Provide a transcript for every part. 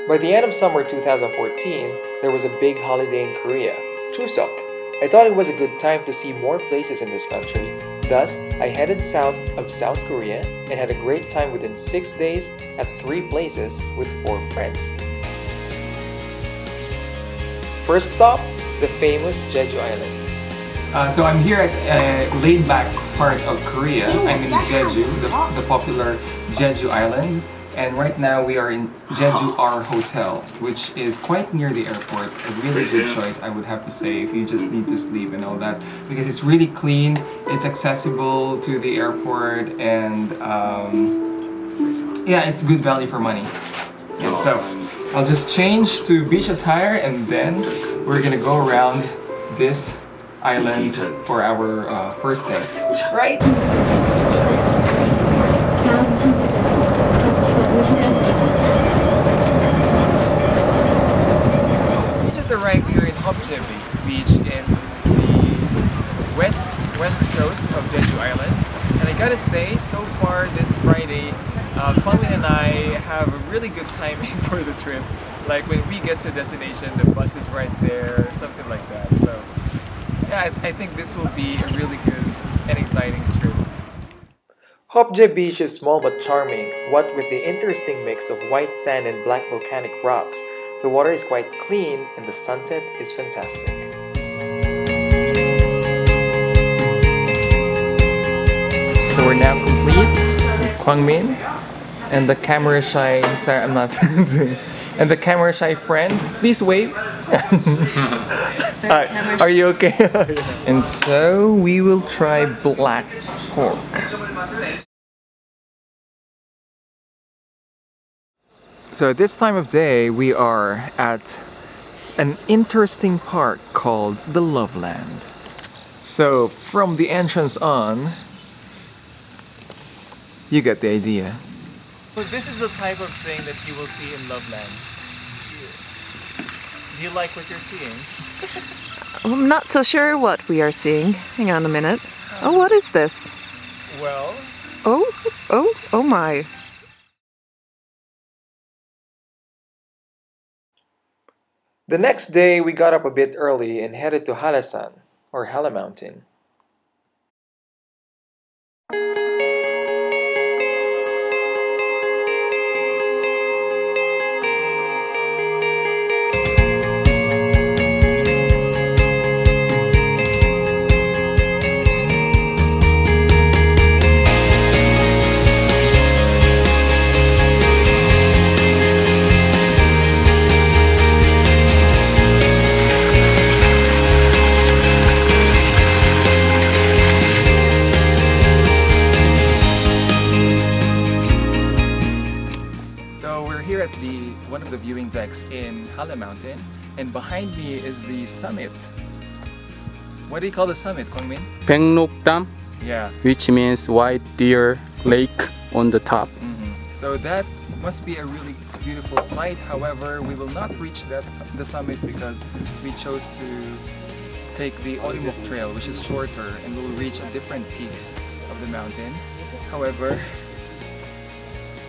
By the end of summer 2014, there was a big holiday in Korea, Chuseok. I thought it was a good time to see more places in this country. Thus, I headed south of South Korea and had a great time within 6 days at 3 places with 4 friends. First stop, the famous Jeju Island. So I'm here at a laid-back part of Korea. I'm in Jeju, the popular Jeju Island. And right now we are in Jeju R Hotel, which is quite near the airport. A really good choice, I would have to say, if you just need to sleep and all that. Because it's really clean, it's accessible to the airport, and yeah, it's good value for money. Yeah, so I'll just change to beach attire and then we're gonna go around this island for our first day. Right? We just arrived here in Geoje Beach in the west coast of Jeju Island, and I gotta say, so far this Friday, Kwangmin and I have a really good timing for the trip. Like when we get to a destination, the bus is right there, something like that. So yeah, I think this will be a really good and exciting trip. Geoje Beach is small but charming, what with the interesting mix of white sand and black volcanic rocks. The water is quite clean and the sunset is fantastic. So we're now complete with Kwangmin and the camera shy, sorry I'm not doing, and the camera shy friend. Please wave. Are you okay? And so we will try black pork. So this time of day we are at an interesting park called the Loveland. So from the entrance on, you get the idea. So this is the type of thing that you will see in Loveland. Do you like what you're seeing? I'm not so sure what we are seeing. Hang on a minute. Oh, what is this? Well... Oh my. The next day, we got up a bit early and headed to Halasan, or Hala Mountain. One of the viewing decks in Hala Mountain, and behind me is the summit. What do you call the summit, Kwangmin? Dam. Yeah. Which means White Deer Lake on the top. So that must be a really beautiful sight. However, we will not reach the summit because we chose to take the Onimok Trail, which is shorter, and we'll reach a different peak of the mountain. However,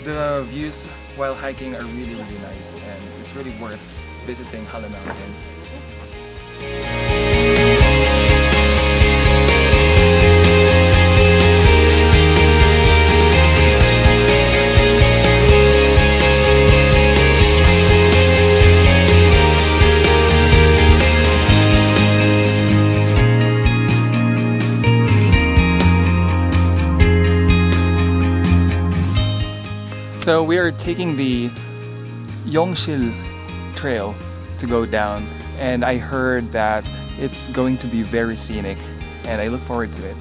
the views while hiking are really nice, and it's really worth visiting Hala Mountain. So we are taking the Yongsil trail to go down, and I heard that it's going to be very scenic, and I look forward to it.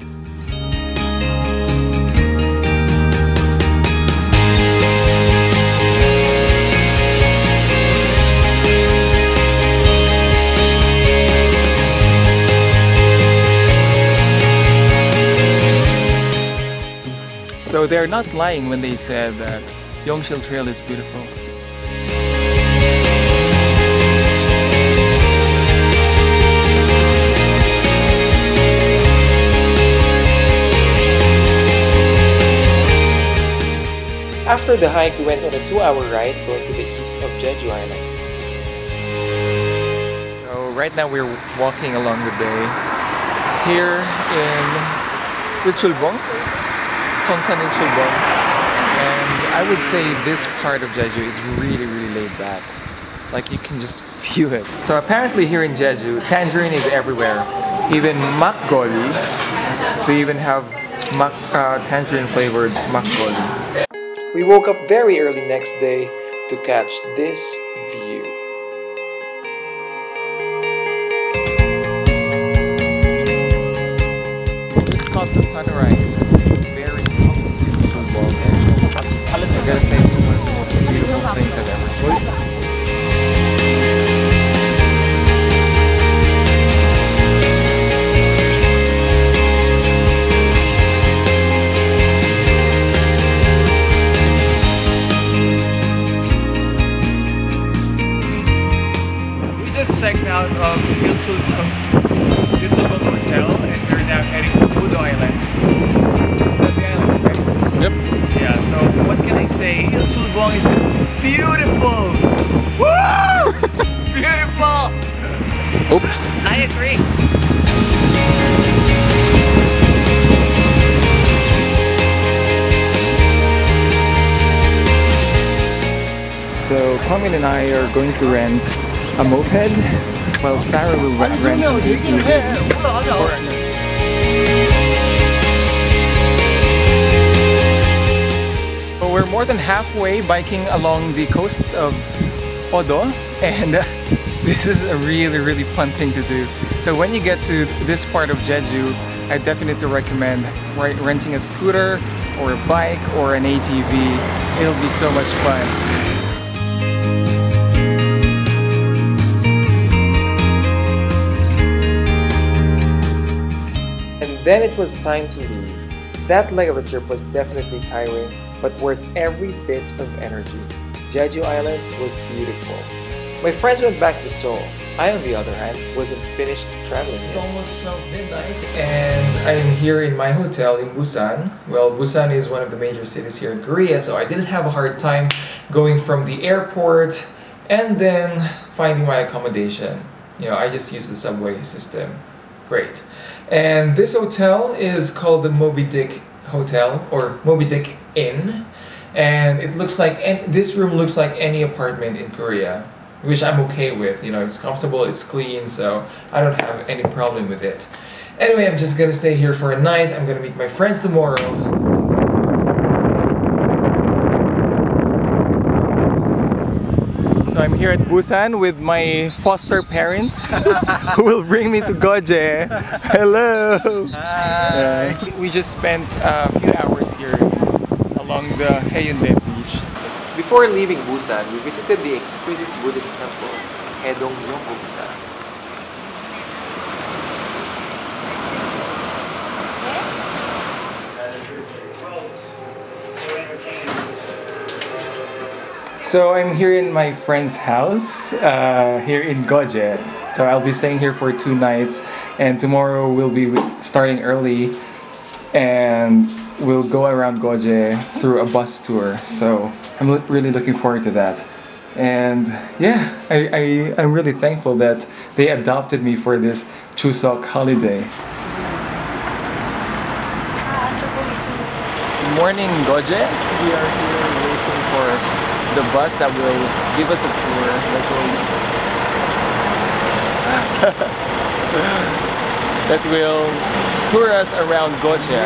So they're not lying when they said that Yongsil Trail is beautiful. After the hike, we went on a 2-hour ride going to the east of Jeju Jeju Island. So right now we're walking along the bay here in Ilchulbong, Songsan Ilchulbong, and I would say this part of Jeju is really laid back. Like, you can just feel it. So apparently here in Jeju, tangerine is everywhere. Even makgeolli, they even have tangerine flavored makgeolli. We woke up very early next day to catch this view. Just caught the sunrise at the very south of Ilchulbong. I gotta say, it's one of the most beautiful things I've ever seen. Checked out of Ilchulbong Hotel, and we're now heading to Jeju Island. That's the island, right? Yep. Yeah, so what can I say? Ilchulbong is just beautiful! Woo! Beautiful! Oops. I agree. So Kwame and I are going to rent a moped, while Sarah will rent an ATV. So we're more than halfway biking along the coast of Odo, and this is a really fun thing to do. So when you get to this part of Jeju, I definitely recommend renting a scooter or a bike or an ATV. It'll be so much fun. Then it was time to leave. That leg of the trip was definitely tiring, but worth every bit of energy. Jeju Island was beautiful. My friends went back to Seoul. I, on the other hand, wasn't finished traveling. It's almost 12 midnight and I'm here in my hotel in Busan. Well, Busan is one of the major cities here in Korea, so I didn't have a hard time going from the airport and then finding my accommodation. You know, I just used the subway system. Great. And this hotel is called the Moby Dick Hotel, or Moby Dick Inn, and it looks like, this room looks like any apartment in Korea, which I'm okay with. You know, it's comfortable, it's clean, so I don't have any problem with it. Anyway, I'm just gonna stay here for a night. I'm gonna meet my friends tomorrow. I'm here at Busan with my foster parents who will bring me to Geoje. Hello! Hi! We just spent a few hours here along the Haeundae beach. Before leaving Busan, we visited the exquisite Buddhist temple, Hedong Yonggongsa. So I'm here in my friend's house here in Geoje. So I'll be staying here for 2 nights, and tomorrow we'll be starting early and we'll go around Geoje through a bus tour. So I'm really looking forward to that. And yeah, I'm really thankful that they adopted me for this Chuseok holiday. Good morning, Geoje. We are here waiting for the bus that will give us a tour that will tour us around Geoje.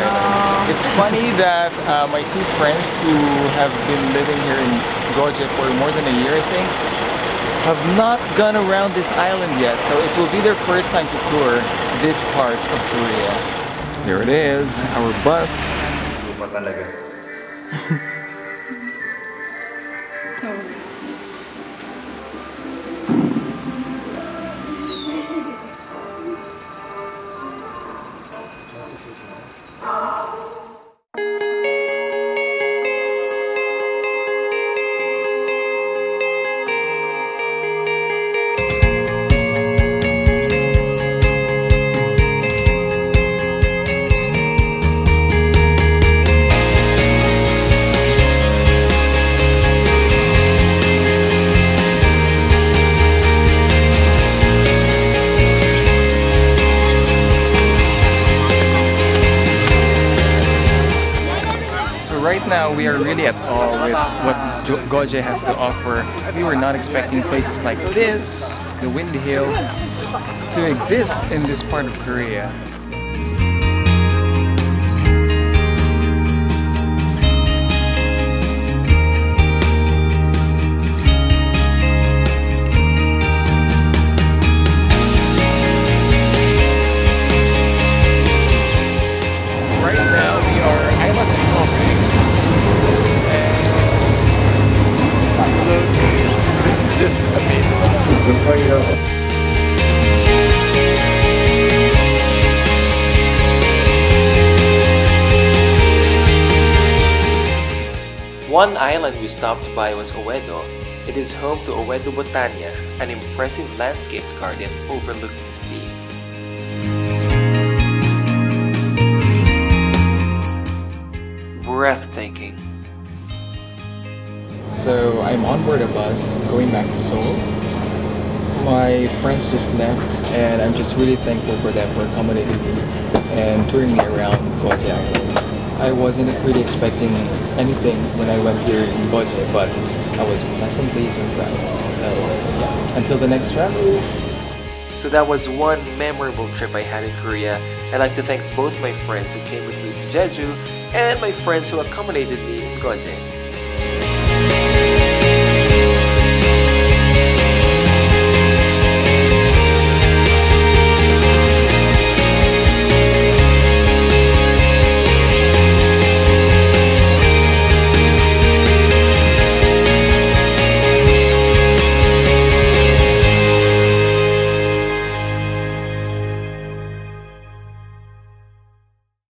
It's funny that my 2 friends who have been living here in Geoje for more than a year, I think, have not gone around this island yet, so it will be their first time to tour this part of Korea. Here it is, our bus. we are really at awe with what Geoje has to offer. We were not expecting places like this, the Windy Hill, to exist in this part of Korea. Just amazing. One island we stopped by was Oedo. It is home to Oedo Botania, an impressive landscaped garden overlooking the sea. Breathtaking. So I'm on board a bus going back to Seoul. My friends just left and I'm just really thankful for them for accommodating me and touring me around Jeju Island. I wasn't really expecting anything when I went here in Geoje, but I was pleasantly surprised. So yeah, until the next travel. So that was one memorable trip I had in Korea. I'd like to thank both my friends who came with me to Jeju and my friends who accommodated me in Geoje.